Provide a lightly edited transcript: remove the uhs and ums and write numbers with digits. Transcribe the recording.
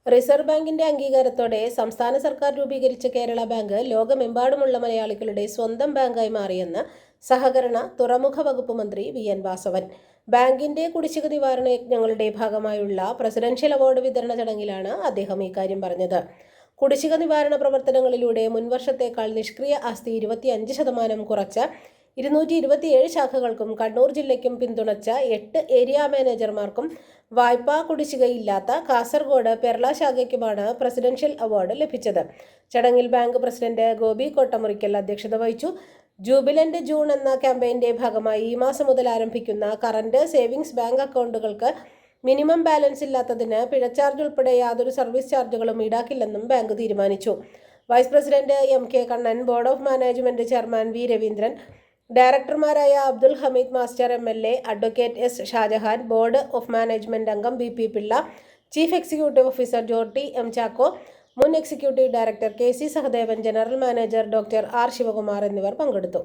Reserve ബാങ്കിന്റെ അംഗീകാരത്തോടെ സംസ്ഥാന സർക്കാർ രൂപീകരിച്ച കേരള ബാങ്ക് ലോകമെമ്പാടുമുള്ള മലയാളികളുടെ സ്വന്തം ബാങ്കായി മാറിയെന്ന് സഹകരണ തുറമുഖ വകുപ്പ് മന്ത്രി വി.എൻ. വാസവൻ. ബാങ്കിന്റെ കുടിശ്ശിക നിവാരണ യജ്ഞങ്ങളുടെ ഭാഗമായുള്ള പ്രസിഡൻഷ്യൽ അവാർഡ് വിതരണ ചടങ്ങിലാണ് അദ്ദേഹം ഇക്കാര്യം പറഞ്ഞത്. കുടിശ്ശിക നിവാരണ പ്രവർത്തനങ്ങളിലൂടെ മുൻവർഷത്തേക്കാൾ നിഷ്ക്രിയ ആസ്തി 25% കുറച്ച് 227 ശാഖകൾക്കും കണ്ണൂർ ജില്ലയ്ക്കും പിന്തുണച്ച 8 ഏരിയ മാനേജർമാർക്കും വായ്പാ കുടിശ്ശികയില്ലാത്ത കാസർഗോഡ് പെർള ശാഖയ്ക്കുമാണ് പ്രസിഡൻഷ്യൽ അവാർഡ് ലഭിച്ചത്. ചടങ്ങിൽ ബാങ്ക് പ്രസിഡന്റ് ഗോപി കോട്ടമുറിക്കൽ അധ്യക്ഷത വഹിച്ചു. ജൂബിലന്റ് ജൂൺ എന്ന ക്യാമ്പയിന്റെ ഭാഗമായി ഈ മാസം മുതൽ ആരംഭിക്കുന്ന കറന്റ് സേവിങ്സ് ബാങ്ക് അക്കൗണ്ടുകൾക്ക് മിനിമം ബാലൻസ് ഇല്ലാത്തതിന് പിഴച്ചാർജ് ഉൾപ്പെടെ യാതൊരു സർവീസ് ചാർജുകളും ഈടാക്കില്ലെന്നും ബാങ്ക് തീരുമാനിച്ചു. Vice president M K. Kannan, board of management chairman V. Raveendran, ഡയറക്ടർമാരായ Abdul Hameed master MLA, advocate S. Shajahan, board of management അംഗം B P. Pillai, chief executive officer Jorty M. Chacko, മുൻ executive director K C. Sahadevan, general manager doctor R. Sivakumar എന്നിവർ പങ്കെടുത്തു.